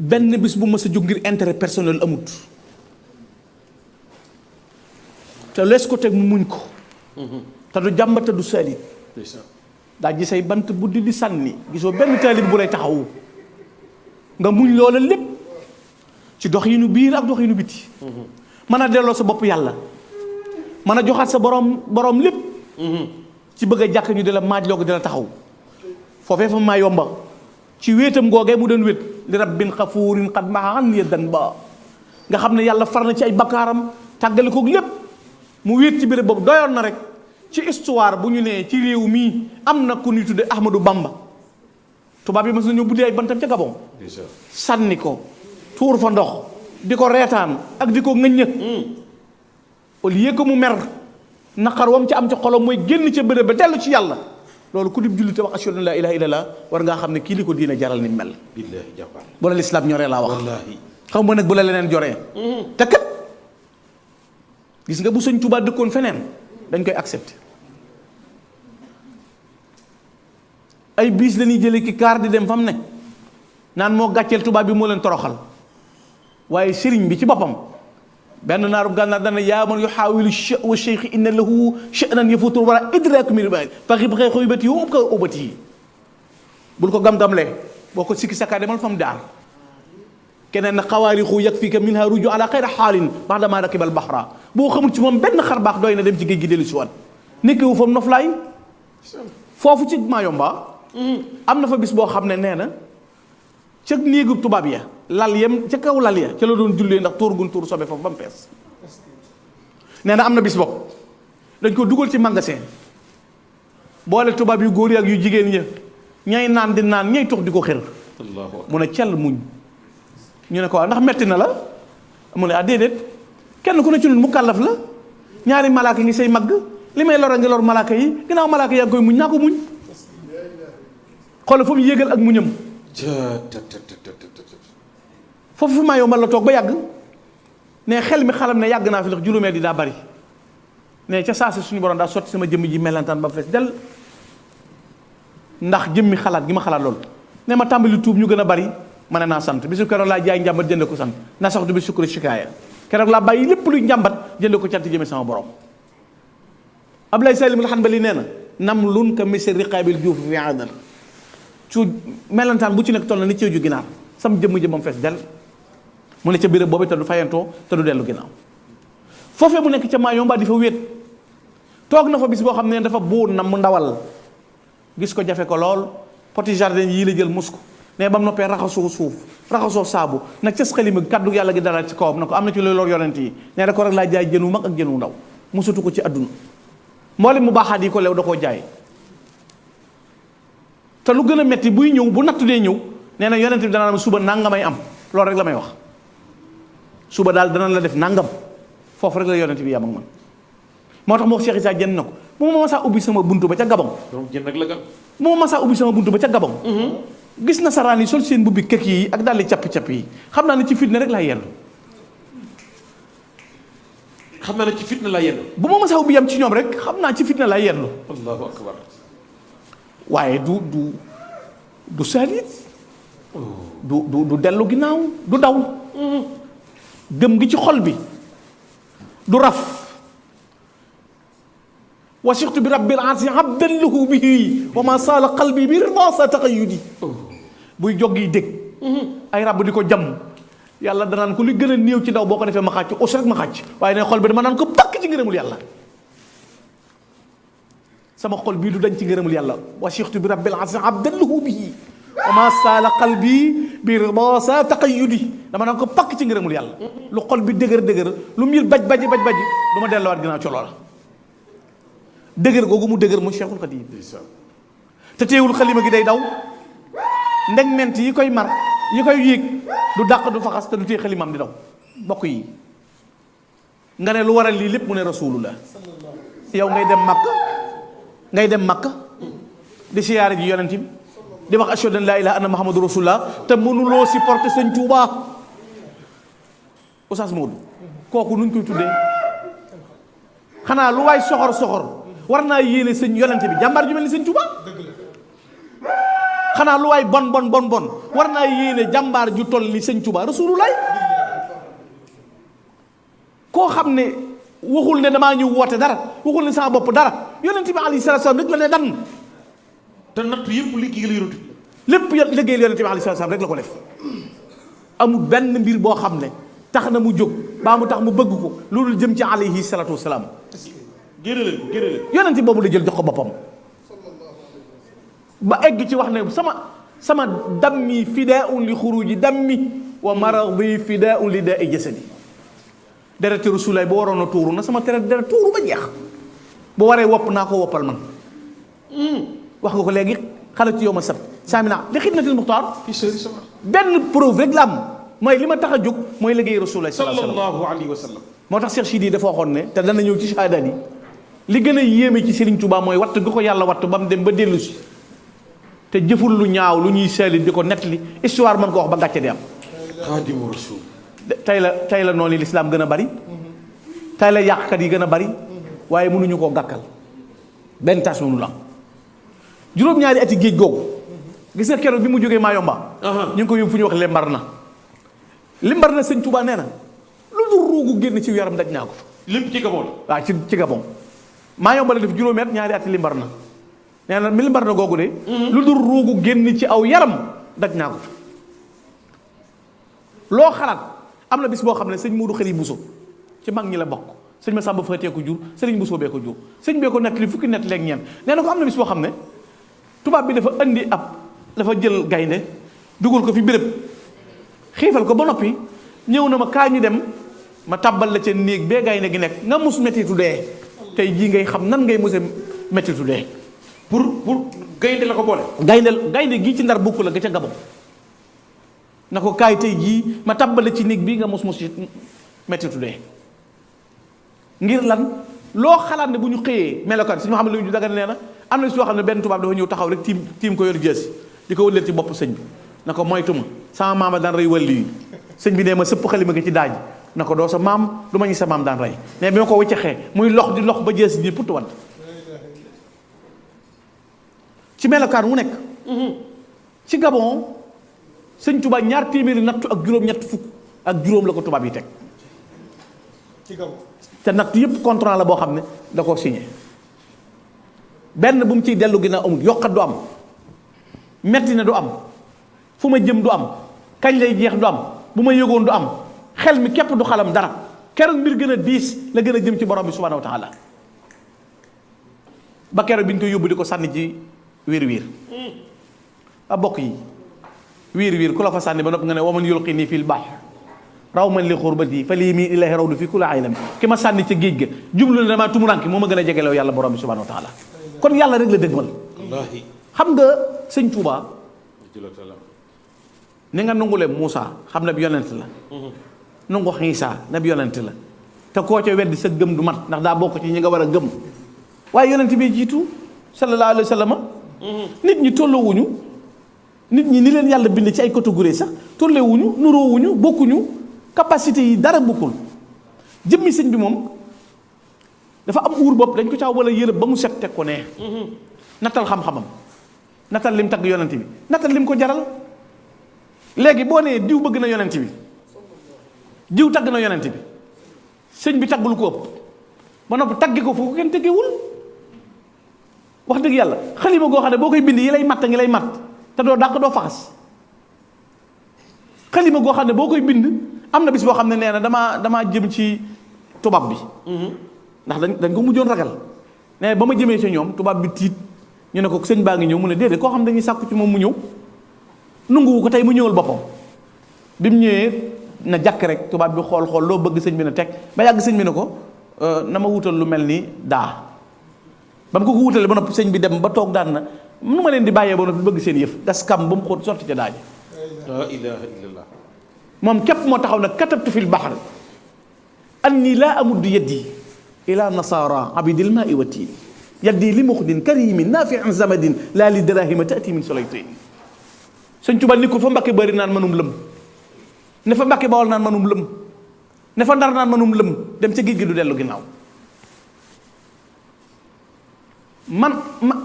benn bis bu mës a jóg ngir intérêt personnel amut te lees ko teg mu muñ ko te du jàmbata du saalit daa gisay bant buddi di sànni gisoo benn taalib bu lay taxawu nga muñ loola lépp ci doxinu biir ak doxinu biti mën a delloo sa bopp yàlla mën a joxaat sa borom lépp ci bëgg a jàkk ñu di la maaj loo ko di la taxaw foofee fa maa yomba ci wéetam googee mu doon wét li rabbin xafuurin xad maxaan yeddan ba nga xam ne yàlla far na ci ay bakkaaram tàggale koog lépp mu wéet ci béréb boobu doyoon na rek ci histoire bu ñu nee ci réew mii am na ku ñuy tudde Ahmadou Bamba tubaab yi mas nañoo buddi ay bantam ca Gabon sànni ko tuur fa ndox di ko reetaan ak di ko ŋëññë au lieu que mu mer naqar wam ci am ci xolom mooy génn ca béréb ba dellu ci yàlla loolu ku dib julli te wax ashhadu an laa ilaaha illallaah war ngaa xam ne kii li ko diina jaral ni mel billaahi jàmbaar bu la lislaam ñoree laa wax wallaahi xam nga nag bu la leneen joree te kat gis nga bu Sëñ Tuubaa dëkkoon feneen dañ koy accepté ay biis la ñuy jëlee ki kaar di dem fam ne naan moo gàcceel tubaab bi moo leen toroxal waaye sëriñ bi ci boppam benn naaru gànnaar dana yaa man yuxaawilu wa cheikh inna lahu sha'nan yafutul wala idraak mi ribaay fa xib xëy xoybati yu ub ka ubati yi bul ko gam-gamlee boo ko sikki sakkaa demal fam daar keneen na xawaarixu yakfika minha ruju ala xayra xaalin baxdama rakibal baxra boo xamul ci moom benn xar baax doy na dem ci géej gi dellu si waat nekkewu fam noflaay foofu ci Mayomba am na fa bis boo xam ne nee na ca néegu tubaab ya lal yem ca kaw lal ya ca la doon jullee ndax tuur gun tuur sobe foofu ba mu fees nee na am na bis bopp dañ ko dugal ci magasin boole tubaab yu góor yi ak yu jigéen ña ñay naan di naan ñay tux di ko xër mu ne cell muñ ñu ne ko waaw ndax metti na la mu ne ah déedéet kenn ku ne ci ñun mu kàllaf la ñaari malaaka ngi say magg li may lor a ngi lor malaaka yi ginnaaw malaaka yaa ngi koy muñ naa ko muñ xoolal fa mu yéegal ak muñam foofu fi maa yombal la toog ba yàgg ne xel mi xalam ne yàgg naa fi ndax juróomee di daa bari ne ca saa si suñu borom daa sotti sama jëmm ji melantaan ba fees del ndax jëmmi xalaat gi ma xalaat loolu ne ma tàmbali tuub ñu gën a bari ma ne naa sant bisu keroog laa jaay njàmbat jënd ko sant naa saxtu bi sukkuri shikaaya keroog laa bàyyi lépp luy njàmbat jënd ko cant jëme sama borom Ablaye Salim al-Hanbali nee na nam lun ka misir riqaabil juuf fi adal cu melantaan bu ci nekk toll na ni ceeju ginaar sam jëmm jëmmam fees del mu ne ca béréb boobu te du fayantoo te du dellu ginnaaw foofee mu nekk ca Mayomba di fa wéet toog na fa bis boo xam ne dafa buun na mu ndawal gis ko jafe ko lool poti jardin yii la jël mus ko ne ba mu noppee raxasoo suuf raxasoo saabu nag cas xalima kaddu yàlla gi dalaat ci kawam na ko am na ci loolu lor yonent yi nee da ko rek laa jaay jën wu mag ak jën wu ndaw musutu ko ci àdduna mboolem mu baaxaat yi ko leew da koo jaay te lu gën a metti buy ñëw bu nattu dee ñëw nee na yonent bi dana suba nangamay am loolu rek la may wax suba daal dana la def nangam foofu rek la yonent bi yam ak man moo tax moo Cheikh Issa jënd na ko bu ma masaa ubbi sama buntu ba ca Gabon bu ma masaa ubbi sama buntu ba ca Gabon gis na saraan yi sol seen bubbi këkk yi ak daal di capp-capp yi xam naa ne ci fitna rek laa yendu bu ma masaa ubbi yam ci ñoom rek xam naa ci fitna laa yendu allahu akbar waaye du saalit du dellu ginnaaw du daw gëm gi ci xol bi du raf wasiqtu bi rabbil arsi abdan lahu bihi wa ma saala qalbi bi rida sa taqayyudi buy jog yi dégg ay rab di ko jam yàlla danaan ko li gën a néew ci daw boo ko defee ma xàcc us rek ma xàcc waaye ne xol bi dama naan ko bakk ci ngërëmul yàlla sama xol bii du dañ ci ngërëmul yàlla wasiqtu bi rabbil arsi abdan lahu bihi wa ma saala qalbi bi rida sa taqayyudi dama naan ko pakk ci ngërëmul yàlla lu xol bi dëgër lu mbir baj baji du ma delluwaat ginnaaw colo la dëgër googu mu dëgër mu Cheikhul Khadim te teewul xalima gi day daw ndeg ment yi koy mar yi koy yéeg du dàq du faxas te du tee xalimaam di daw bokk yi nga ne lu waral lii lépp mu ne rasulullah yow ngay dem Makka di siyaare ji yonent bi di wax ashhadu an laa ilaaha anna muhammadu rasulullah te mënuloo supporter sëñ Tuubaa Oustaz Modou kooku nuñ koy tuddee xanaa lu waay soxor war naa yéene sëñ yonent bi jàmbaar ju mel ni sëñ Tuubaa xanaa lu waay bon war naa yéene jàmbaar ju toll ni sëñ Tuubaa Rasulullaay koo xam ne waxul ne damaa ñëw woote dara waxul ne sama bopp dara yonent bi alayhi salaatu salaam rek la ne dan te natt yëpp liggéeyal yonent bi lépp liggéeyal yonent bi alayhi salaatu salaam rek la ko def amul benn mbir boo xam ne tax na mu jóg baa mu tax mu bëgg ko loolu jëm ci alayhi salaatu wasalaam génne leen yonent boobu la jël jox ko boppam ba egg ci wax ne sama dammi fidaa'un li xuruji dammi wa maradi fidaa'un li daa'i jasadi dereti Rasulaay bu waroon a tuuru na sama deret tuuru ba jeex bu waree wopp naa ko woppal man wax nga ko léegi xale ci yow ma sab saamina li xidmatil muxtaar benn preuve rek la am mooy li ma tax a jóg mooy liggéey Rasulaay sallallahu alayhi wa sallam moo tax Cheikh Sidi dafa waxoon ne te dana ñëw ci shahadaat yi li gën a yéeme ci Serigne Touba mooy watt gu ko yàlla watt ba mu dem ba dellu si te jëful lu ñaaw lu ñuy seeli di ko nettali histoire mën ko wax ba gàcce di am xaadimu rasul tey la noonu lislaam gën a bari tey la yàqkat yi gën a bari waaye mënuñu koo gàkkal benn tas mënu la am juróom-ñaari ati géej googu gis nga keroog bi mu jógee Mayomba ñu ngi ko yóbbu fu ñuy wax limbar na sëñ Touba nee na lu dul ruugu génn ci yaram daj naa ko fa lépp ci Gabon waaw ci Gabon Mayomba la def juróomi at ñaari ati limbar na nee na mi limbar na googu de lu dul ruugu génn ci aw yaram daj naa ko fa loo xalaat am na bis boo xam ne sëñ Modou Xëri Bousso ci mag ñi la bokk sëñ ma Samba Faatee ko jur sëriñ Bousso bee ko jur sëñ bee ko nettali fukki nett leeg ñeent nee na ko am na bis boo xam ne tubaab bi dafa jël gaynde dugal ko fi béréb xiifal ko ba noppi ñëw na ma kaa ñu dem ma tàbbal la ca néeg bee gaynde gi nekk nga mus mettitu dee tey jii ngay xam nan ngay muse mettitu dee pour gaynde la ko boole gaynde gii ci ndar bukk la ga ca Gabon na ko kaay tey jii ma tàbbale ci néeg bii nga mos mettitu dee ngir lan loo xalaat ne bu ñu xëyee melokaan suñu xam ne lu ñu daga nee na am na si yoo xam ne benn tubaab dafa ñëw taxaw rek tiim ko yor jësi di ko wëleel ci bopp sëñ bi na ko moytuma sama maama daan rey wàllu yi sëñ bi nee ma sëpp xalima gi ci daaj na ko doo sa maam du ma ñu sa maam daan rey mais bi ma ko wëccaxee muy lox di lox ba jësi ji puttu wadd ci melokaan wu nekk ci Gabon sëñ Tuubaa 2 téeméeri nattu ak juróom-ñett fukk ak juróom la ko tubaab yi teg ci Gabon te natt yëpp contrat la boo xam ne da koo signé benn bu mu ciy dellu ginnaaw amul yokkat du am metti na du am fu ma jëm du am kañ lay jeex du am bu ma yëgoon du am xel mi képp du xalam dara keroog mbir gën a diis la gën a jëm ci borom bi subhanahu wa taala ba keroog bi ñu koy yóbbu di ko sànni ci wiir a bokk yi wiir ku la fa sànni ba noppi nga ne waman yulqi nii fil bahr raw man li xurbati fa lii mii ilahi rawdu fi kulli aylam ki ma sànni ca géej ga jublu ne damaa tumuranki moo ma gën a jegelew yàlla borom bi subhanahu wa taala kon yàlla rek la dëgmal xam nga sëñ Touba ni nga nungule Moussa xam ne bi yonent la nungu Xiisa ne bi yonent la te koo ca weddi sa gëm du mat ndax daa bokk ci ñi nga war a gëm waaye yonent bi jiitu sallallahu alayhi wa sallam nit ñi tolloowuñu nit ñi ni leen yàlla bind ci ay catégorie sax tolloowuñu nuroowuñu bokkuñu capacité yi dara bokkul jëmmi sëñ bi moom dafa am uur bopp dañ ko caaw wala yërëb ba mu set teg ko nee nattal xam-xamam nattal lim tagg yonent bi nattal lim ko jaral léegi boo nee diw bëgg na yonent bi diw tagg na yonent bi sëñ bi taggul ko ëpp ba noppi taggi ko foofu kenn teggewul wax dëgg yàlla xalima goo xam ne boo koy bind yi lay matt ngi lay matt te doo dàq doo faxas xalima goo xam ne boo koy bind am na bis boo xam ne nee na damaa jëm ci tubaab bi ndax dañ ko mujjoon ragal nee ba ma jëmee ci ñoom tubaab bi tiit ñu ne ko sëñ baa ngi ñëw mu ne déedéet koo xam ne dañuy sàkku ci moom mu ñëw nunguwu ko tey mu ñëwal boppam bi mu ñëwee na jàkk rek tubaab bi xool loo bëgg sëñ bi na teg ba yàgg sëñ bi ne ko na ma wutal lu mel ni daa ba mu ko wutalee ba noppi sëñ bi dem ba toog daan na nu ma leen di bàyyee ba noppi bëgg seen yëf gas kam ba mu xóot sotti ca daaji la ilaha illallah moom képp moo taxaw nag katabtu fil bahr anni laa amuddu yaddi ila nasara abidil maai wa tiin yaddi li muxdin karimin nafiin zamadin laa li darahima taati min solaytin sëñ Tuubaa ni ko fa Mbakke bëri naan manum lëm ne fa Mbakke Bawol naan manum lëm ne fa Ndar naan manum lëm dem ca géej gi du dellu ginnaaw man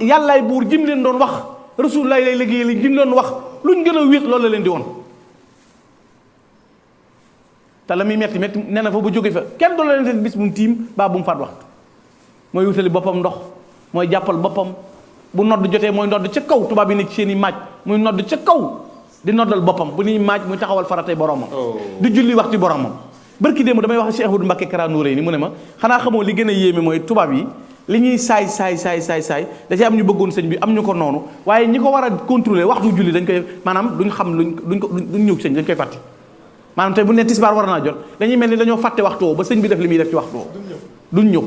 yàllaay buur jim leen doon wax rasulullah lay liggéey li ñu doon wax luñ gën a wéet loolu la leen di woon te la muy metti metti nee na fa bu jóge fa kenn doon la leen bis bu mu tiim baa bu mu faat waxtu mooy wutali boppam ndox mooy jàppal boppam bu nodd jotee mooy nodd ca kaw tubaab yi ne ci seen i maaj muy nodd ca kaw di noddal boppam bu ñuy maaj muy taxawal faratay boromam di julli waxtu boromam barki démb damay wax Cheikh Ahmadou Mbacké Kara Nouréyni mu ne ma xanaa xamoo li gën a yéeme mooy tubaab yi li ñuy saay da ci am ñu bëggoon sëñ bi am ñu ko noonu waaye ñi ko war a contrôler waxtu julli dañ koy maanaam duñ xam duñ ñëw sëñ dañ koy fàtte maanaam tey bu ne tisbaar war naa jot dañuy mel ni dañoo fàtte waxtu woo ba sëñ bi def li muy def ci waxtu woo duñ ñëw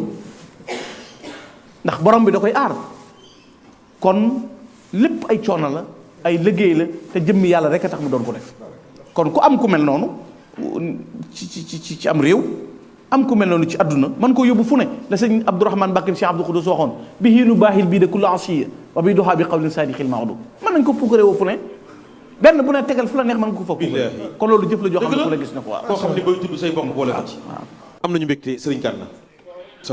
ndax borom bi da koy aar kon lépp ay coono la ay liggéey la te jëmmi yàlla rek a tax mu doon ko def kon ku am ku mel noonu ci am réew am ku mel noonu ci àdduna man koo yóbbu fu ne la sëñ Abdourahmane Mbacké Cheikh Abdou Khoudous waxoon bi hiinu baaxil bii de kulli asiya wa bi doxaa bi qawlin saadixil mawdu mën nañ ko puukare woo fu ne benn bu ne tegal fu la neex mën nga ko fa puukare kon loolu jëf la joo xam ne ku la gis na ko waaw koo xam ne bay tudd say mbokk boole ko ci am nañu mbégte Sëriñ Gana